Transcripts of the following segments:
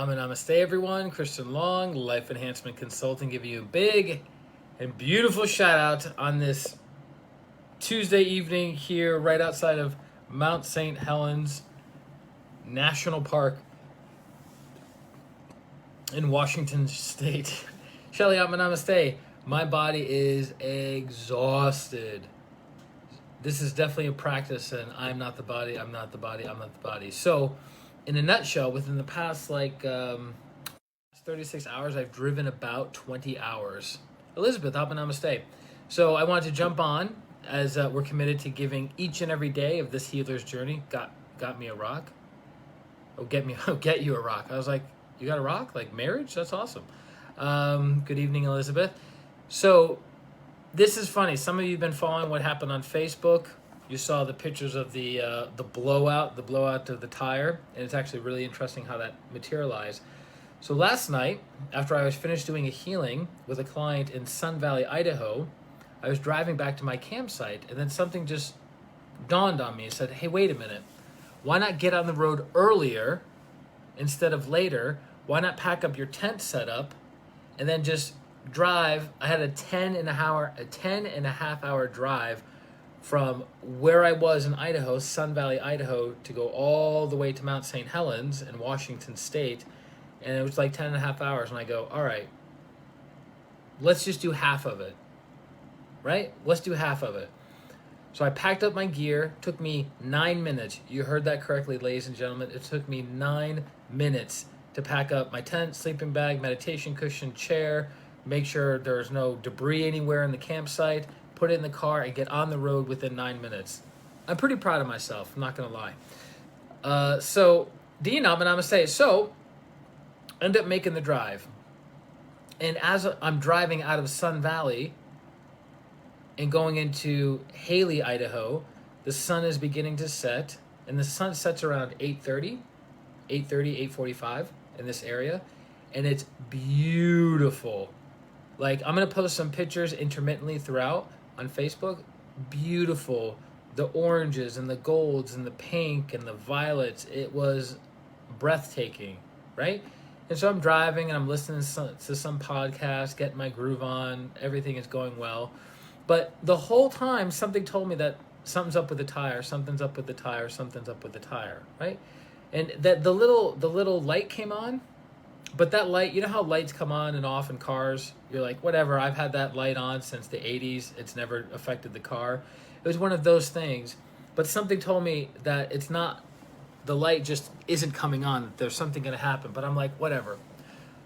Namaste, everyone. Christian Long, Life Enhancement Consulting, giving you a big and beautiful shout out on this Tuesday evening here right outside of Mount St. Helens National Park in Washington State. Shelly, Namaste. My body is exhausted. This is definitely a practice, and I'm not the body, I'm not the body, I'm not the body. So, in a nutshell, within the past 36 hours, I've driven about 20 hours. Elizabeth, Namaste. So I wanted to jump on as we're committed to giving each and every day of this healer's journey. Got me a rock. Get you a rock. I was like, you got a rock? Like marriage? That's awesome. Good evening, Elizabeth. So this is funny. Some of you have been following what happened on Facebook. You saw the pictures of the blowout of the tire, and it's actually really interesting how that materialized. So last night, after I was finished doing a healing with a client in Sun Valley, Idaho, I was driving back to my campsite, and then something just dawned on me and said, hey, wait a minute. Why not get on the road earlier instead of later? Why not pack up your tent setup and then just drive? I had a 10 and a half hour drive from where I was in Idaho, Sun Valley, Idaho, to go all the way to Mount St. Helens in Washington State. And it was like 10 and a half hours. And I go, all right, let's just do half of it, right? Let's do half of it. So I packed up my gear. Took me 9 minutes. You heard that correctly, ladies and gentlemen. It took me 9 minutes to pack up my tent, sleeping bag, meditation cushion, chair, make sure there's no debris anywhere in the campsite, put it in the car, and get on the road within 9 minutes. I'm pretty proud of myself, I'm not going to lie. So, Namaste. So, end up making the drive. And as I'm driving out of Sun Valley and going into Haley, Idaho, the sun is beginning to set, and the sun sets around 8:30, 8:45 in this area, and it's beautiful. Like, I'm going to post some pictures intermittently throughout on Facebook. Beautiful. The oranges and the golds and the pink and the violets. It was breathtaking, right? And so I'm driving and I'm listening to some podcast, getting my groove on. Everything is going well. But the whole time, something told me that something's up with the tire, something's up with the tire, something's up with the tire, right? And that the little light came on. But that light, you know how lights come on and off in cars? You're like, whatever, I've had that light on since the 80s. It's never affected the car. It was one of those things. But something told me that it's not, the light just isn't coming on. There's something going to happen. But I'm like, whatever.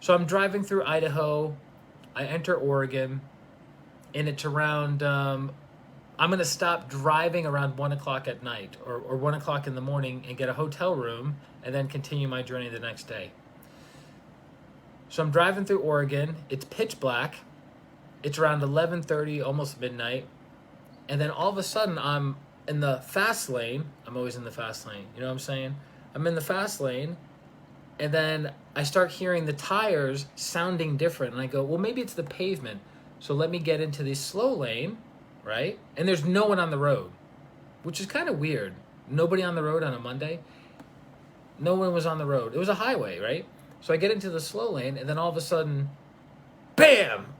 So I'm driving through Idaho. I enter Oregon. And it's around, I'm going to stop driving around 1 o'clock at night or 1 o'clock in the morning and get a hotel room and then continue my journey the next day. So I'm driving through Oregon. It's pitch black. It's around 11:30, almost midnight. And then all of a sudden, I'm in the fast lane. I'm always in the fast lane. You know what I'm saying? I'm in the fast lane. And then I start hearing the tires sounding different. And I go, well, maybe it's the pavement. So let me get into the slow lane, right? And there's no one on the road, which is kind of weird. Nobody on the road on a Monday. No one was on the road. It was a highway, right? So I get into the slow lane, and then all of a sudden, bam!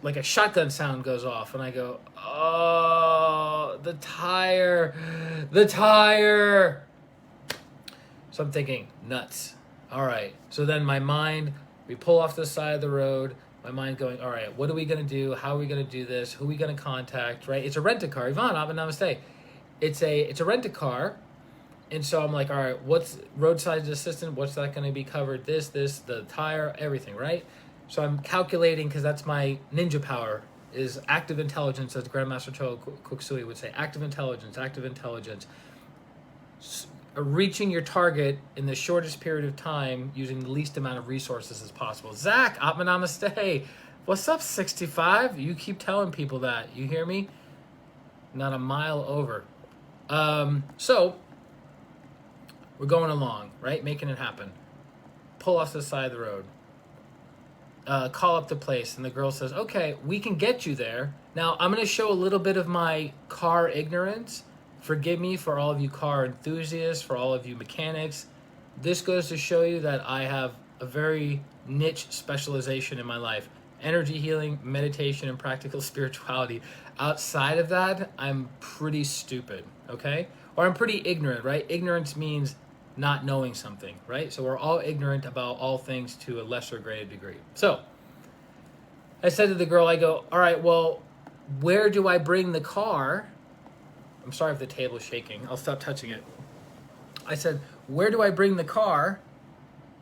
Like a shotgun sound goes off, and I go, oh, the tire. So I'm thinking, nuts. All right. So then my mind, we pull off the side of the road, my mind going, all right, what are we going to do? How are we going to do this? Who are we going to contact, right? It's a rent-a-car. Yvonne, Namaste. It's a rent-a-car. And so I'm like, all right, what's roadside assistance? What's that going to be covered? This, the tire, everything, right? So I'm calculating, because that's my ninja power, is active intelligence, as Grandmaster Cho Koksui would say. Active intelligence. Reaching your target in the shortest period of time using the least amount of resources as possible. Zach, Namaste. What's up, 65? You keep telling people that. You hear me? Not a mile over. So we're going along, right? Making it happen. Pull off the side of the road. Call up the place, and the girl says, okay, we can get you there. Now, I'm going to show a little bit of my car ignorance. Forgive me for all of you car enthusiasts, for all of you mechanics. This goes to show you that I have a very niche specialization in my life. Energy healing, meditation, and practical spirituality. Outside of that, I'm pretty stupid, okay? Or I'm pretty ignorant, right? Ignorance means not knowing something, right? So we're all ignorant about all things to a lesser greater degree. So I said to the girl, I go, all right, well, where do I bring the car? I'm sorry if the table is shaking. I'll stop touching it. I said, where do I bring the car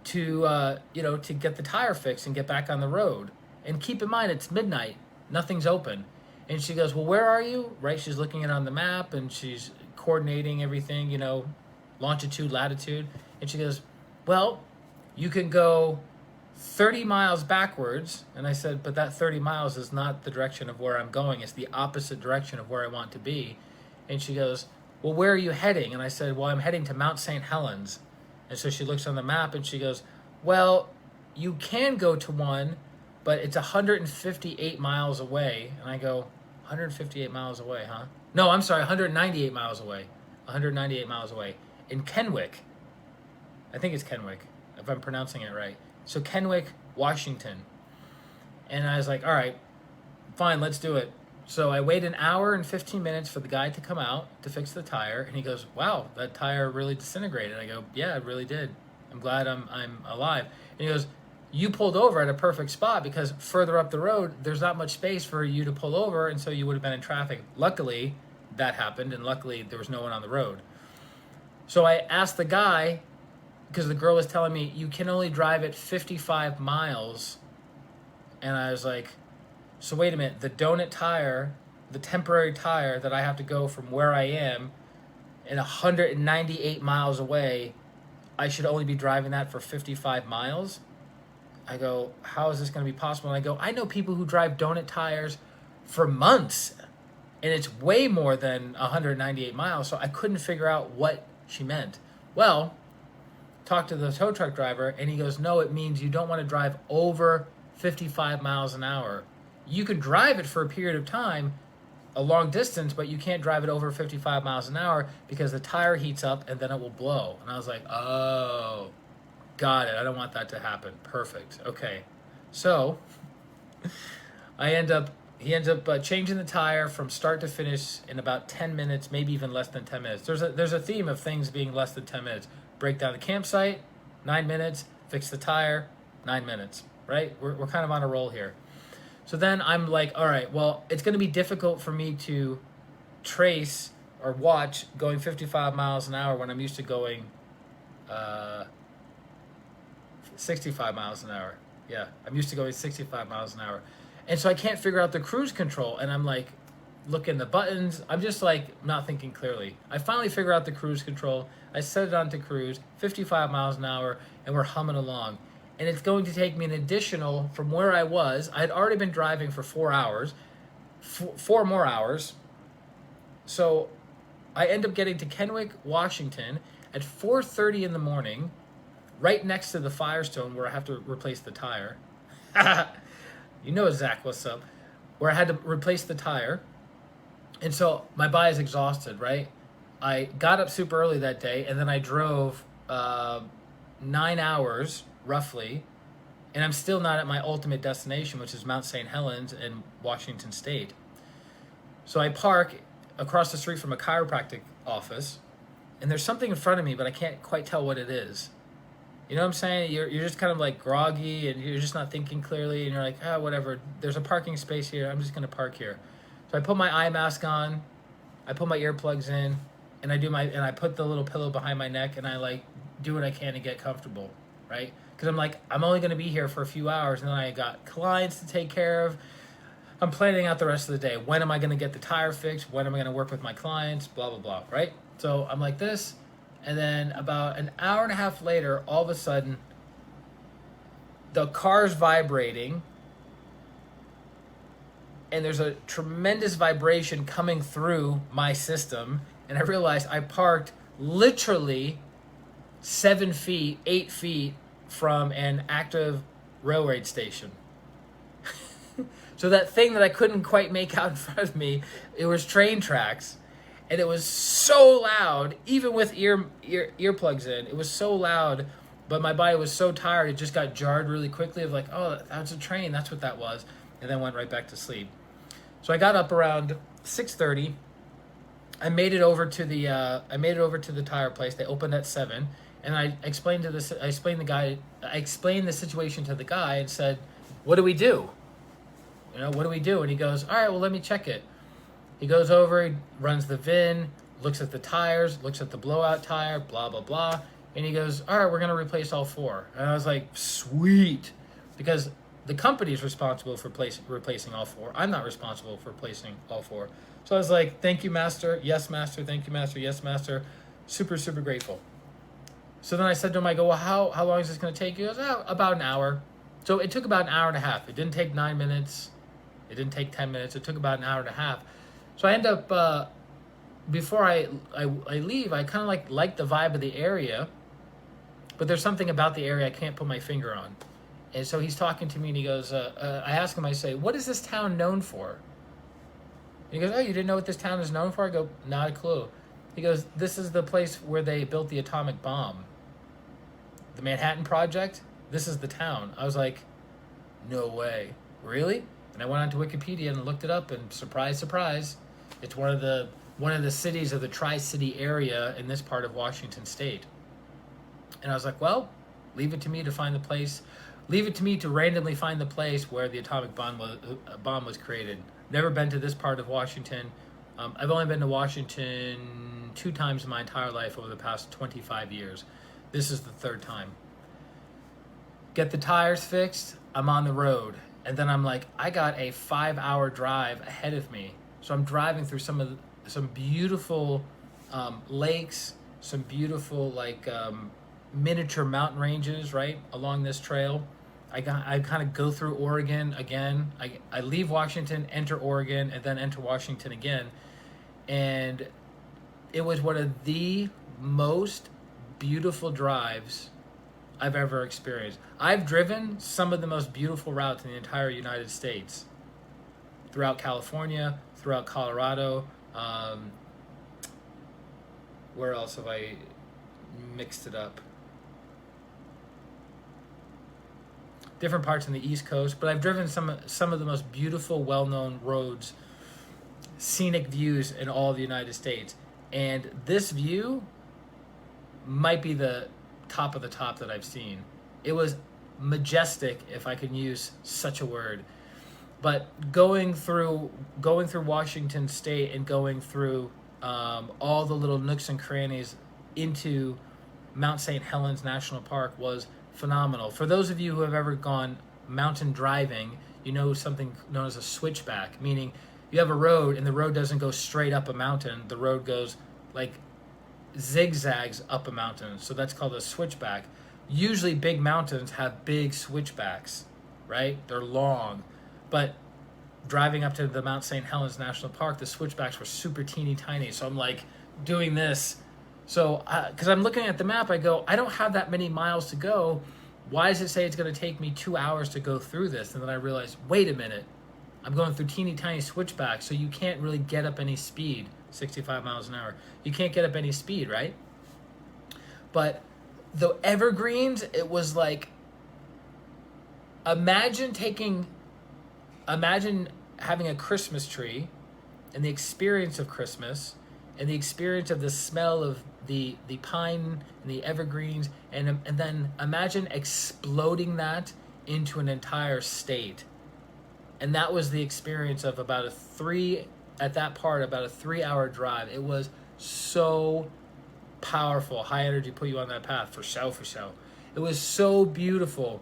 to, to get the tire fixed and get back on the road? And keep in mind, it's midnight. Nothing's open. And she goes, well, where are you? Right? She's looking it on the map and she's coordinating everything, longitude, latitude. And she goes, well, you can go 30 miles backwards. And I said, but that 30 miles is not the direction of where I'm going. It's the opposite direction of where I want to be. And she goes, well, where are you heading? And I said, well, I'm heading to Mount St. Helens. And so she looks on the map and she goes, well, you can go to one, but it's 158 miles away. And I go, 158 miles away, huh? No, I'm sorry, 198 miles away. 198 miles away. In Kenwick. I think it's Kenwick, if I'm pronouncing it right. So Kenwick, Washington. And I was like, all right, fine, let's do it. So I wait an hour and 15 minutes for the guy to come out to fix the tire. And he goes, wow, that tire really disintegrated. I go, yeah, it really did. I'm glad I'm alive. And he goes, you pulled over at a perfect spot because further up the road, there's not much space for you to pull over. And so you would have been in traffic. Luckily, that happened. And luckily, there was no one on the road. So I asked the guy, because the girl was telling me, you can only drive at 55 miles. And I was like, so wait a minute, the donut tire, the temporary tire that I have to go from where I am and 198 miles away, I should only be driving that for 55 miles? I go, how is this going to be possible? And I go, I know people who drive donut tires for months, and it's way more than 198 miles, so I couldn't figure out what she meant. Well, talked to the tow truck driver, and he goes, no, it means you don't want to drive over 55 miles an hour. You can drive it for a period of time, a long distance, but you can't drive it over 55 miles an hour because the tire heats up and then it will blow. And I was like, oh, got it. I don't want that to happen. Perfect. Okay. So he ends up changing the tire from start to finish in about 10 minutes, maybe even less than 10 minutes. There's a theme of things being less than 10 minutes. Break down the campsite, 9 minutes. Fix the tire, 9 minutes. Right? We're kind of on a roll here. So then I'm like, all right, well, it's going to be difficult for me to trace or watch going 55 miles an hour when I'm used to going 65 miles an hour. Yeah, I'm used to going 65 miles an hour. And so I can't figure out the cruise control. And I'm like, looking the buttons. I'm just like not thinking clearly. I finally figure out the cruise control. I set it on to cruise, 55 miles an hour, and we're humming along. And it's going to take me an additional, from where I was, I had already been driving for 4 hours, 4 more hours. So I end up getting to Kenwick, Washington at 4:30 in the morning, right next to the Firestone where I have to replace the tire. You know, Zach, what's up? Where I had to replace the tire. And so my body is exhausted, right? I got up super early that day, and then I drove 9 hours, roughly, and I'm still not at my ultimate destination, which is Mount St. Helens in Washington State. So I park across the street from a chiropractic office, and there's something in front of me, but I can't quite tell what it is. You know what I'm saying? You're just kind of like groggy, and you're just not thinking clearly, and you're like, whatever. There's a parking space here. I'm just going to park here. So I put my eye mask on, I put my earplugs in, and I put the little pillow behind my neck, and I like do what I can to get comfortable, right? Because I'm like, I'm only going to be here for a few hours, and then I got clients to take care of. I'm planning out the rest of the day. When am I going to get the tire fixed? When am I going to work with my clients? Blah, blah, blah, right? So I'm like this, and then about an hour and a half later, all of a sudden, the car's vibrating, and there's a tremendous vibration coming through my system, and I realized I parked literally 7 feet, 8 feet from an active railroad station. So that thing that I couldn't quite make out in front of me, it was train tracks, and it was so loud, even with earplugs in, it was so loud but my body was so tired, it just got jarred really quickly of like, oh, that was a train, that's what that was, and then went right back to sleep. So I got up around 6:30. I made it over to the tire place. They opened at 7, and I explained the situation to the guy and said, "What do we do? What do we do?" And he goes, "All right, well, let me check it." He goes over, he runs the VIN, looks at the tires, looks at the blowout tire, blah blah blah, and he goes, "All right, we're gonna replace all 4." And I was like, "Sweet," because the company is responsible for replacing all 4. I'm not responsible for replacing all 4. So I was like, "Thank you, master. Yes, master. Thank you, master. Yes, master." Super, super grateful. So then I said to him, I go, "Well, how long is this going to take?" He goes, "Oh, about an hour." So it took about an hour and a half. It didn't take 9 minutes. It didn't take 10 minutes. It took about an hour and a half. So I end up, before I leave, I kind of like the vibe of the area, but there's something about the area I can't put my finger on. And so he's talking to me, and he goes, I ask him, I say, "What is this town known for?" He goes, "Oh, you didn't know what this town is known for?" I go, "Not a clue." He goes, "This is the place where they built the atomic bomb. The Manhattan Project, this is the town." I was like, "No way. Really?" And I went onto Wikipedia and looked it up, and surprise, surprise, it's one of the cities of the Tri-City area in this part of Washington State. And I was like, "Well, leave it to me to find the place. Leave it to me to randomly find the place where the atomic bomb was created." Never been to this part of Washington. I've only been to Washington 2 times in my entire life over the past 25 years. This is the 3rd time. Get the tires fixed, I'm on the road. And then I'm like, I got a 5-hour drive ahead of me. So I'm driving through some beautiful lakes, some beautiful miniature mountain ranges, right, along this trail. I kind of go through Oregon again. I leave Washington, enter Oregon, and then enter Washington again. And it was one of the most beautiful drives I've ever experienced. I've driven some of the most beautiful routes in the entire United States. Throughout California, throughout Colorado. Where else have I mixed it up? Different parts on the East Coast, but I've driven some of the most beautiful, well-known roads, scenic views in all of the United States. And this view might be the top of the top that I've seen. It was majestic, if I can use such a word. But going through Washington State and going through all the little nooks and crannies into Mount St. Helens National Park was phenomenal. For those of you who have ever gone mountain driving, you know something known as a switchback, meaning you have a road and the road doesn't go straight up a mountain. The road goes like zigzags up a mountain. So that's called a switchback. Usually big mountains have big switchbacks, right? They're long. But driving up to the Mount St. Helens National Park, the switchbacks were super teeny tiny. So I'm like doing this. So, because I'm looking at the map, I go, I don't have that many miles to go. Why does it say it's going to take me 2 hours to go through this? And then I realized, wait a minute. I'm going through teeny tiny switchbacks, so you can't really get up any speed, 65 miles an hour. You can't get up any speed, right? But the evergreens, it was like, imagine having a Christmas tree and the experience of Christmas and the experience of the smell of the pine and the evergreens, and then imagine exploding that into an entire state. And that was the experience of about a 3-hour drive. It was so powerful. High energy put you on that path, for show. It was so beautiful.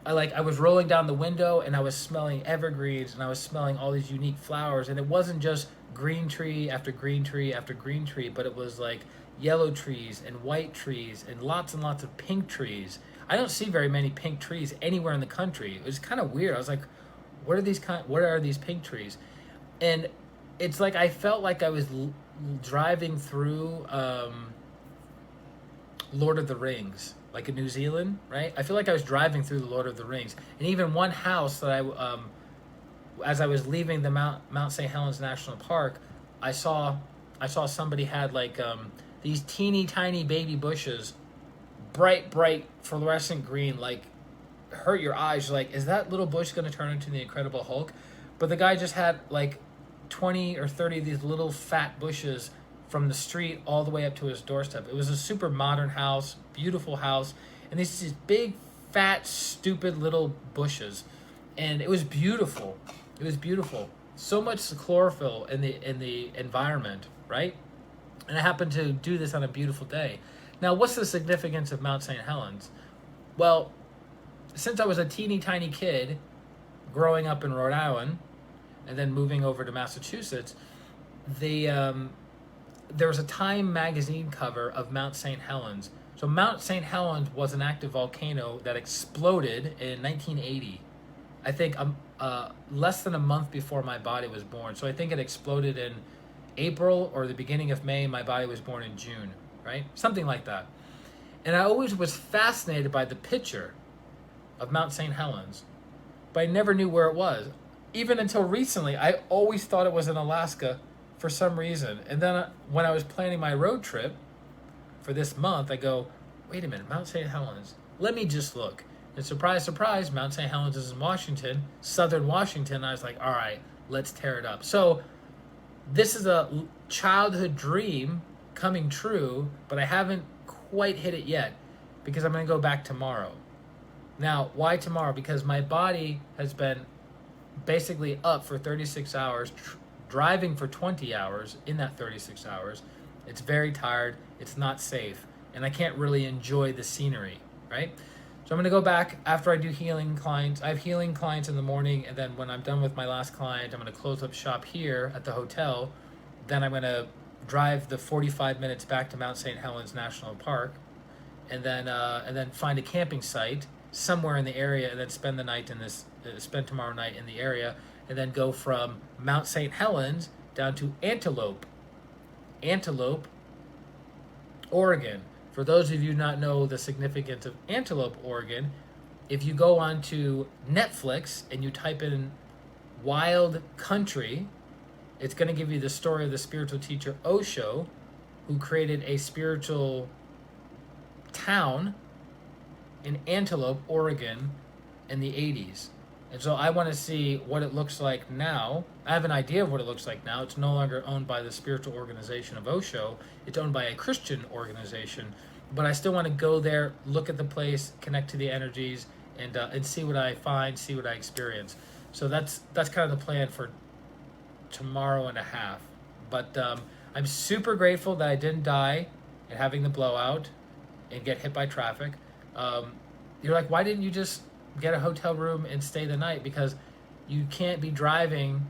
I was rolling down the window and I was smelling evergreens and I was smelling all these unique flowers, and it wasn't just green tree after green tree after green tree, but it was like yellow trees and white trees and lots of pink trees. I don't see very many pink trees anywhere in the country. It was kind of weird. I was like, what are these pink trees? And it's like I felt like I was driving through Lord of the Rings, like in New Zealand, right? I feel like I was driving through the Lord of the Rings. And even one house that as I was leaving the Mount St. Helens National Park, I saw somebody had like these teeny tiny baby bushes bright fluorescent green, like hurt your eyes. You're like, is that little bush going to turn into the Incredible Hulk? But the guy just had like 20 or 30 of these little fat bushes from the street all the way up to his doorstep. It was a super modern house, beautiful house, and these big, fat, stupid little bushes, and it was beautiful. It was beautiful. So much chlorophyll in the environment, right? And I happened to do this on a beautiful day. Now, what's the significance of Mount St. Helens? Well, since I was a teeny tiny kid growing up in Rhode Island and then moving over to Massachusetts, there was a Time magazine cover of Mount St. Helens. So Mount St. Helens was an active volcano that exploded in 1980. I think less than a month before my body was born. So I think it exploded in April or the beginning of May. My body was born in June, right? Something like that. And I always was fascinated by the picture of Mount St. Helens, but I never knew where it was. Even until recently, I always thought it was in Alaska for some reason. And then when I was planning my road trip for this month, I go, wait a minute, Mount St. Helens, let me just look. And surprise, surprise, Mount St. Helens is in Washington, southern Washington. I was like, all right, let's tear it up. So this is a childhood dream coming true, but I haven't quite hit it yet because I'm going to go back tomorrow. Now, why tomorrow? Because my body has been basically up for 36 hours, driving for 20 hours in that 36 hours. It's very tired. It's not safe. And I can't really enjoy the scenery, right? So I'm going to go back after I do healing clients. I have healing clients in the morning, and then when I'm done with my last client, I'm going to close up shop here at the hotel. Then I'm going to drive the 45 minutes back to Mount St. Helens National Park, and then find a camping site somewhere in the area, and then spend the night in this, spend tomorrow night in the area, and then go from Mount St. Helens down to Antelope, Oregon. For those of you not know the significance of Antelope, Oregon, if you go onto Netflix and you type in Wild Country, it's going to give you the story of the spiritual teacher Osho, who created a spiritual town in Antelope, Oregon in the 80s. And so I want to see what it looks like now. I have an idea of what it looks like now. It's no longer owned by the spiritual organization of Osho. It's owned by a Christian organization. But I still want to go there, look at the place, connect to the energies, and see what I find, see what I experience. So that's kind of the plan for tomorrow and a half. But I'm super grateful that I didn't die in having the blowout and get hit by traffic. You're like, why didn't you just get a hotel room and stay the night? Because you can't be driving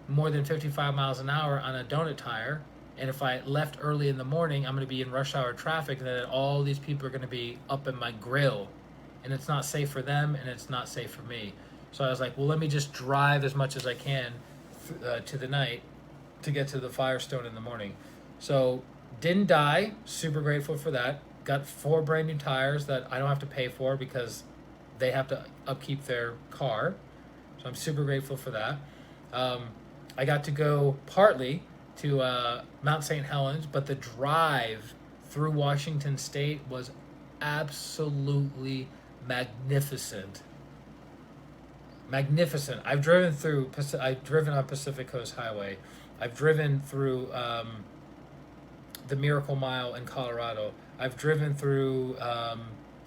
more than 55 miles an hour on a donut tire. And if I left early in the morning, I'm going to be in rush hour traffic, and then all these people are going to be up in my grill. And it's not safe for them, and it's not safe for me. So I was like, well, let me just drive as much as I can to the night to get to the Firestone in the morning. So didn't die. Super grateful for that. Got 4 brand new tires that I don't have to pay for because they have to upkeep their car. So I'm super grateful for that. I got to go partly to Mount St. Helens, but the drive through Washington State was absolutely magnificent. Magnificent. I've driven on Pacific Coast Highway. I've driven through the Miracle Mile in Colorado. I've driven through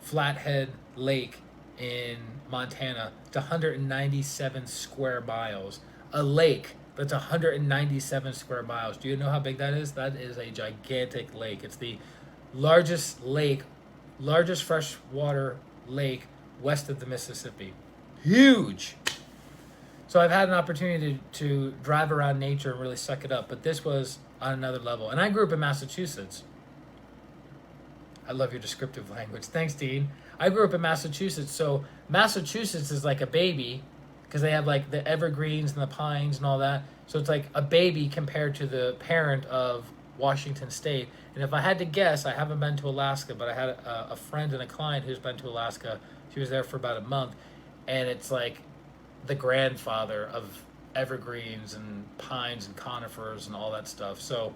Flathead Lake in Montana. It's 197 square miles. A lake that's 197 square miles. Do you know how big that is? That is a gigantic lake. It's the largest freshwater lake west of the Mississippi. Huge. So I've had an opportunity to drive around nature and really suck it up, but this was on another level. And I grew up in Massachusetts. I love your descriptive language. Thanks, Dean. I grew up in Massachusetts, so Massachusetts is like a baby because they have like the evergreens and the pines and all that. So it's like a baby compared to the parent of Washington State. And if I had to guess, I haven't been to Alaska, but I had a friend and a client who's been to Alaska. She was there for about a month, and it's like the grandfather of evergreens and pines and conifers and all that stuff. So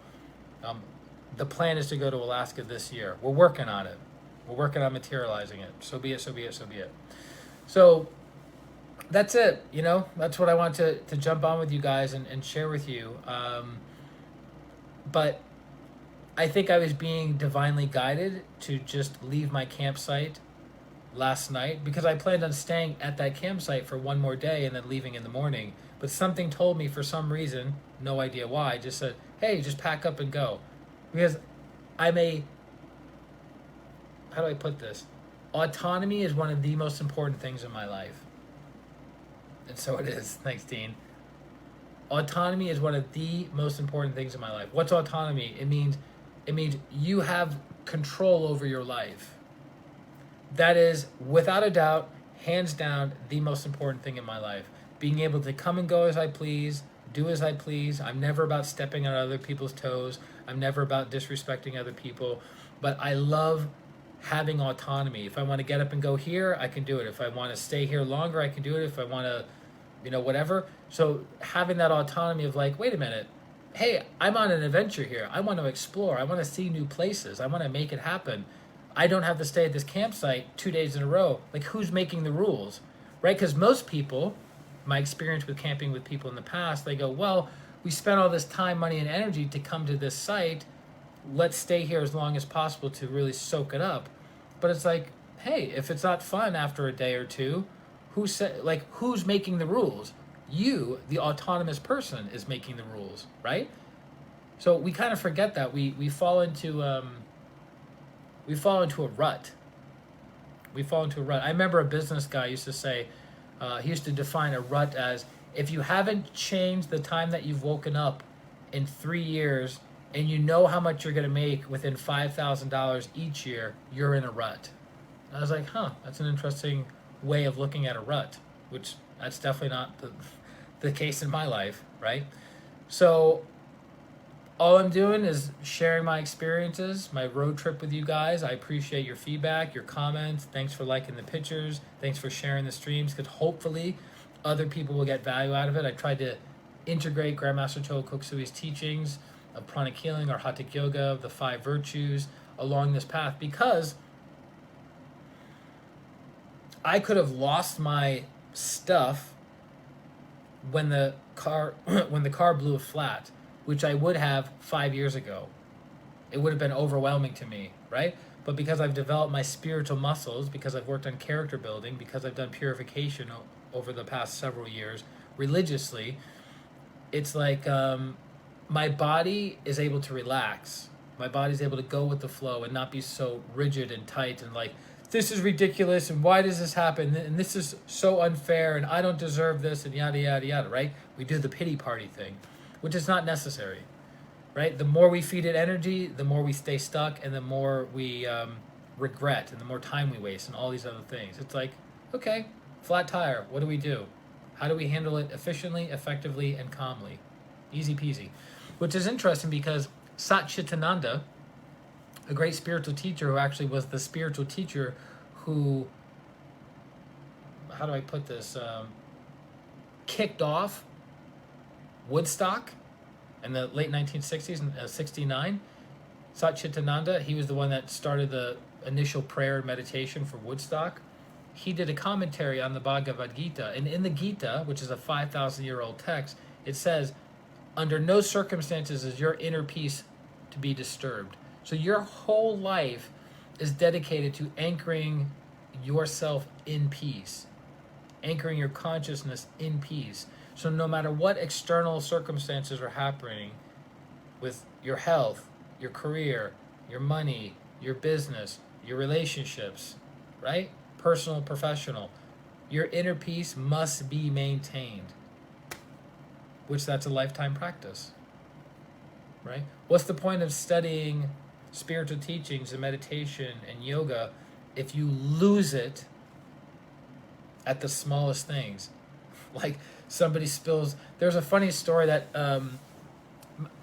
the plan is to go to Alaska this year. We're working on it. We're working on materializing it. So be it, so be it, so be it. So that's it. That's what I want to jump on with you guys and share with you. But I think I was being divinely guided to just leave my campsite last night because I planned on staying at that campsite for one more day and then leaving in the morning. But something told me for some reason, no idea why, just said, hey, just pack up and go. Because how do I put this? Autonomy is one of the most important things in my life. And so it is. Thanks, Dean. Autonomy is one of the most important things in my life. What's autonomy? It means you have control over your life. That is, without a doubt, hands down, the most important thing in my life. Being able to come and go as I please, do as I please. I'm never about stepping on other people's toes. I'm never about disrespecting other people. But I love having autonomy. If I want to get up and go here, I can do it. If I want to stay here longer, I can do it. If I want to, whatever. So having that autonomy of like, wait a minute, hey, I'm on an adventure here. I want to explore. I want to see new places. I want to make it happen. I don't have to stay at this campsite 2 days in a row. Like, who's making the rules, right? Because most people, my experience with camping with people in the past, they go, well, we spent all this time, money, and energy to come to this site. Let's stay here as long as possible to really soak it up. But it's like, hey, if it's not fun after a day or two, who's making the rules? You, the autonomous person, is making the rules, right? So we kind of forget that. We fall into a rut. We fall into a rut. I remember a business guy used to say, he used to define a rut as, if you haven't changed the time that you've woken up in 3 years and you know how much you're going to make within $5,000 each year, you're in a rut. And I was like, that's an interesting way of looking at a rut, which that's definitely not the case in my life, right? So all I'm doing is sharing my experiences, my road trip with you guys. I appreciate your feedback, your comments. Thanks for liking the pictures. Thanks for sharing the streams, because hopefully other people will get value out of it. I tried to integrate Grandmaster Choa Kuksui's teachings of pranic healing, Arhatic yoga, the 5 virtues along this path, because I could have lost my stuff when the car blew a flat, which I would have 5 years ago. It would have been overwhelming to me, right? But because I've developed my spiritual muscles, because I've worked on character building, because I've done purification over the past several years religiously, it's like my body is able to relax. My body's able to go with the flow and not be so rigid and tight and like, this is ridiculous and why does this happen and this is so unfair and I don't deserve this and yada, yada, yada, right? We do the pity party thing, which is not necessary, right? The more we feed it energy, the more we stay stuck and the more we regret and the more time we waste and all these other things. It's like, okay, flat tire, what do? How do we handle it efficiently, effectively, and calmly? Easy peasy. Which is interesting because Sat Chitananda, a great spiritual teacher who actually was the spiritual teacher who, how do I put this, kicked off Woodstock in the late 1960s, 69. Sat Chitananda, he was the one that started the initial prayer and meditation for Woodstock. He did a commentary on the Bhagavad Gita, and in the Gita, which is a 5,000-year-old text, it says, under no circumstances is your inner peace to be disturbed. So your whole life is dedicated to anchoring yourself in peace, anchoring your consciousness in peace. So no matter what external circumstances are happening with your health, your career, your money, your business, your relationships, right? Personal, professional, your inner peace must be maintained, which that's a lifetime practice, right? What's the point of studying spiritual teachings and meditation and yoga if you lose it at the smallest things? Like somebody spills. There's a funny story that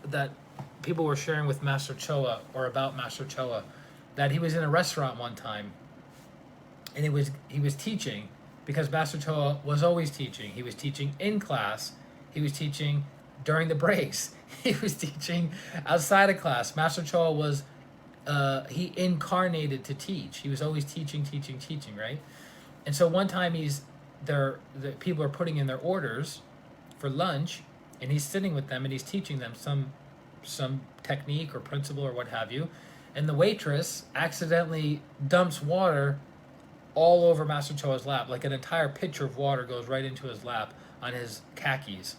that people were sharing with Master Choa, or about Master Choa, that he was in a restaurant one time and he was teaching, because Master Choa was always teaching. He was teaching in class, he was teaching during the breaks, he was teaching outside of class. Master Choa was he incarnated to teach. He was always teaching, right? And so one time the people are putting in their orders for lunch, and he's sitting with them and he's teaching them some technique or principle or what have you, and the waitress accidentally dumps water all over Master Choa's lap. Like an entire pitcher of water goes right into his lap on his khakis.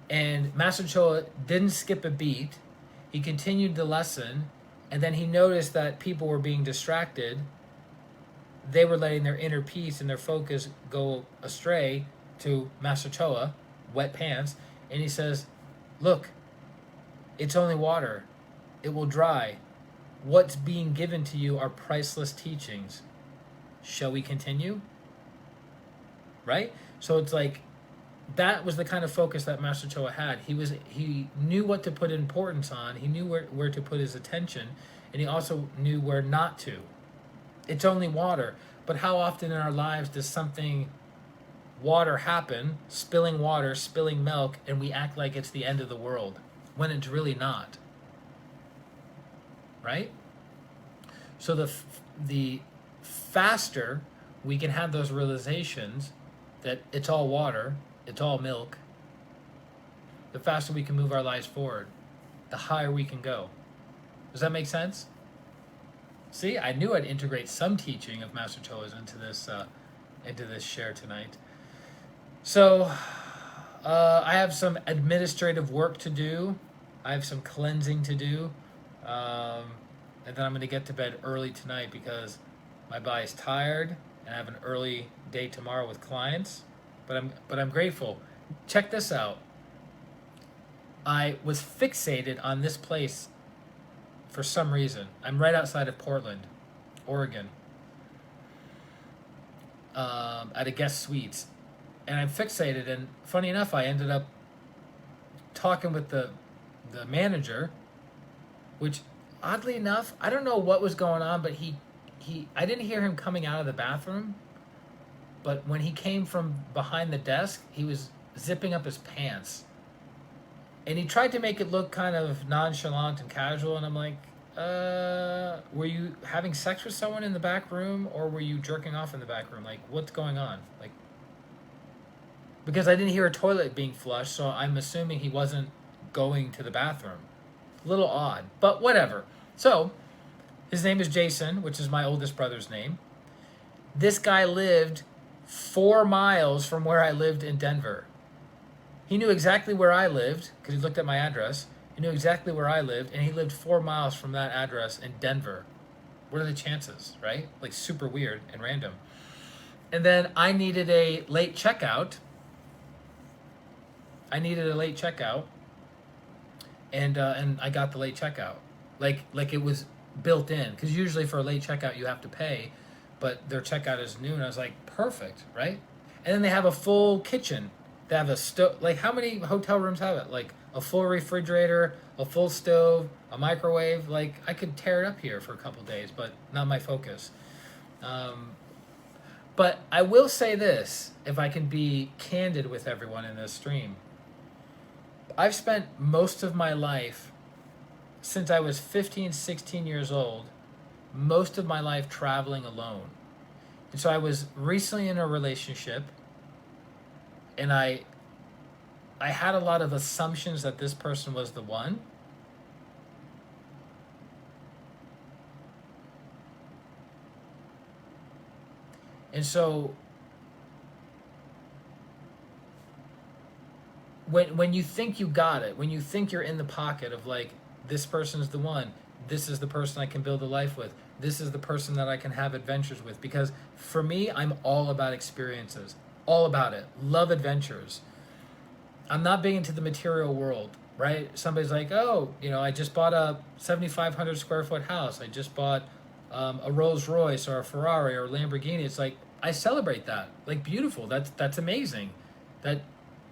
And Master Choa didn't skip a beat. He continued the lesson, and then he noticed that people were being distracted. They were letting their inner peace and their focus go astray to Master Choa, wet pants, and he says, "Look, it's only water. It will dry. What's being given to you are priceless teachings. Shall we continue?" Right? So it's like, that was the kind of focus that Master Choa had. He knew what to put importance on. He knew where to put his attention, and he also knew where not to. It's only water. But how often in our lives does water happen, spilling water, spilling milk, and we act like it's the end of the world when it's really not? Right? So the faster we can have those realizations that it's all water, it's all milk, the faster we can move our lives forward, the higher we can go. Does that make sense? See, I knew I'd integrate some teaching of Master Choa's into this share tonight. So I have some administrative work to do. I have some cleansing to do. And then I'm going to get to bed early tonight because my body's tired and I have an early day tomorrow with clients. But I'm grateful. Check this out. I was fixated on this place for some reason. I'm right outside of Portland, Oregon, at a guest suites, and I'm fixated. And funny enough, I ended up talking with the manager, which oddly enough, I don't know what was going on, but I didn't hear him coming out of the bathroom. But when he came from behind the desk, he was zipping up his pants. And he tried to make it look kind of nonchalant and casual. And I'm like, were you having sex with someone in the back room? Or were you jerking off in the back room? Like, what's going on? Like, because I didn't hear a toilet being flushed, so I'm assuming he wasn't going to the bathroom. A little odd, but whatever. So, his name is Jason, which is my oldest brother's name. This guy lived 4 miles from where I lived in Denver. He knew exactly where I lived because he looked at my address. He knew exactly where I lived, and he lived 4 miles from that address in Denver. What are the chances, right? Like, super weird and random. And then I needed a late checkout. And I got the late checkout. Like it was built in, because usually for a late checkout you have to pay, but their checkout is noon. I was like, perfect, right? And then they have a full kitchen. They have a stove. Like, how many hotel rooms have it? Like a full refrigerator, a full stove, a microwave. Like, I could tear it up here for a couple days, but not my focus. But I will say this, if I can be candid with everyone in this stream. I've spent most of my life, since I was 15, 16 years old, most of my life traveling alone. And so I was recently in a relationship, and I had a lot of assumptions that this person was the one. And so when you think you got it, when you think you're in the pocket of like, this person's the one, this is the person I can build a life with, this is the person that I can have adventures with. Because for me, I'm all about experiences, all about it. Love adventures. I'm not big into the material world, right? Somebody's like, oh, I just bought a 7,500 square foot house. I just bought a Rolls Royce or a Ferrari or a Lamborghini. It's like, I celebrate that. Like, beautiful. That's amazing. That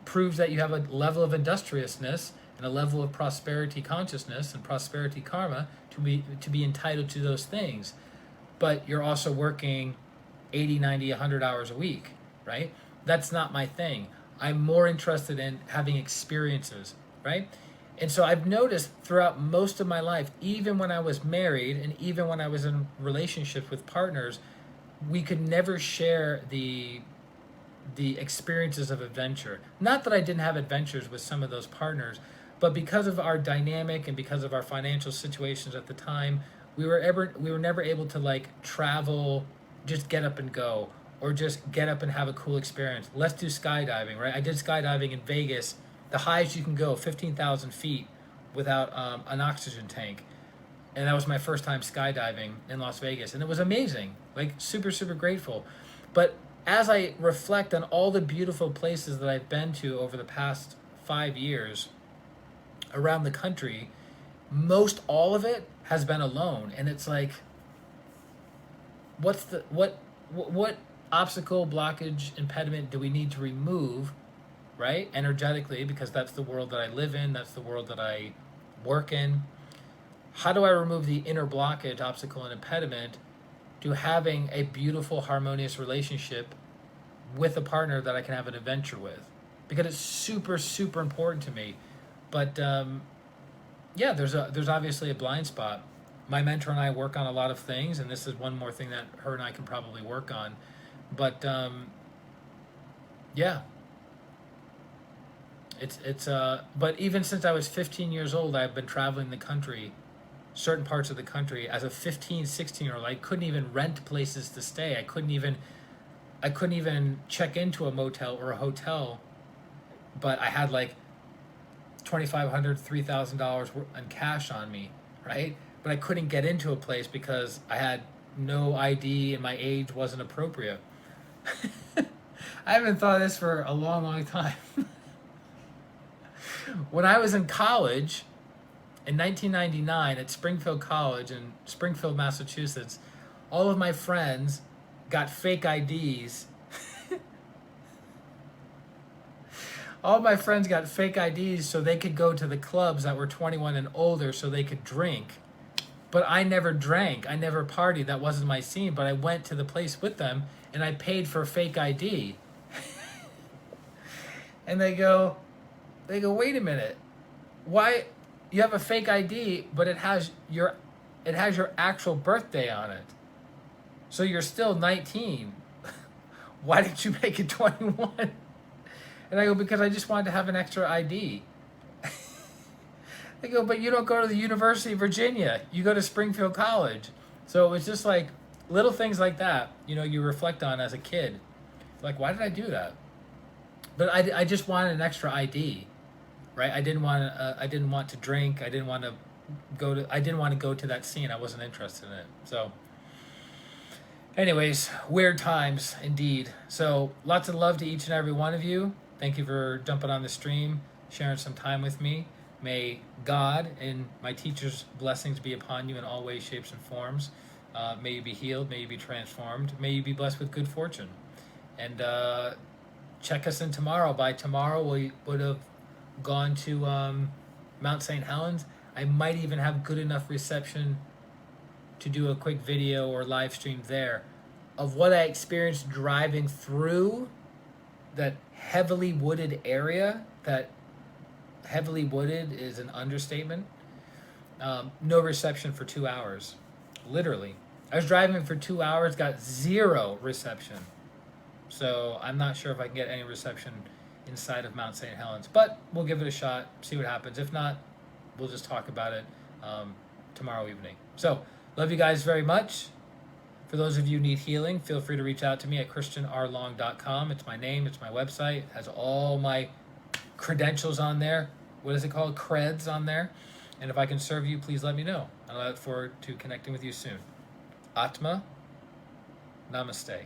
proves that you have a level of industriousness and a level of prosperity consciousness and prosperity karma to be entitled to those things. But you're also working 80, 90, 100 hours a week, right? That's not my thing. I'm more interested in having experiences, right? And so I've noticed throughout most of my life, even when I was married and even when I was in relationships with partners, we could never share the experiences of adventure. Not that I didn't have adventures with some of those partners, but because of our dynamic and because of our financial situations at the time, we were never able to like travel, just get up and go, or just get up and have a cool experience. Let's do skydiving, right? I did skydiving in Vegas, the highest you can go, 15,000 feet without an oxygen tank. And that was my first time skydiving in Las Vegas. And it was amazing, like super, super grateful. But as I reflect on all the beautiful places that I've been to over the past 5 years around the country, most all of it has been alone. And it's like, what obstacle, blockage, impediment do we need to remove, right? Energetically, because that's the world that I live in, that's the world that I work in. How do I remove the inner blockage, obstacle, and impediment to having a beautiful, harmonious relationship with a partner that I can have an adventure with? Because it's super, super important to me. But yeah, there's obviously a blind spot. My mentor and I work on a lot of things, and this is one more thing that her and I can probably work on. But yeah, it's but even since I was 15 years old, I've been traveling the country, certain parts of the country. As a 15, 16-year-old, I couldn't even rent places to stay. I couldn't even check into a motel or a hotel, but I had like $2,500, $3,000 in cash on me, right? But I couldn't get into a place because I had no ID and my age wasn't appropriate. I haven't thought of this for a long, long time. When I was in college in 1999 at Springfield College in Springfield, Massachusetts, all of my friends got fake IDs. All my friends got fake IDs so they could go to the clubs that were 21 and older so they could drink. But I never drank. I never partied. That wasn't my scene. But I went to the place with them and I paid for a fake ID. And they go, wait a minute. Why you have a fake ID, but it has your actual birthday on it. So you're still 19. Why didn't you make it 21? And I go, because I just wanted to have an extra ID. They go, but you don't go to the University of Virginia. You go to Springfield College. So it was just like little things like that, you reflect on as a kid. Like, why did I do that? But I just wanted an extra ID, right? I didn't want to drink. I didn't want to go to that scene. I wasn't interested in it. So anyways, weird times indeed. So lots of love to each and every one of you. Thank you for jumping on the stream, sharing some time with me. May God and my teacher's blessings be upon you in all ways, shapes, and forms. May you be healed. May you be transformed. May you be blessed with good fortune. And check us in tomorrow. By tomorrow, we would have gone to Mount St. Helens. I might even have good enough reception to do a quick video or live stream there of what I experienced driving through that heavily wooded area. That heavily wooded is an understatement. No reception for 2 hours. Literally. I was driving for 2 hours, got zero reception. So I'm not sure if I can get any reception inside of Mount St. Helens. But we'll give it a shot, see what happens. If not, we'll just talk about it tomorrow evening. So, love you guys very much. For those of you who need healing, feel free to reach out to me at christianrlong.com. It's my name, it's my website. It has all my credentials on there. What is it called? Creds on there. And if I can serve you, please let me know. I look forward to connecting with you soon. Atma, namaste.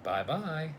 Bye-bye.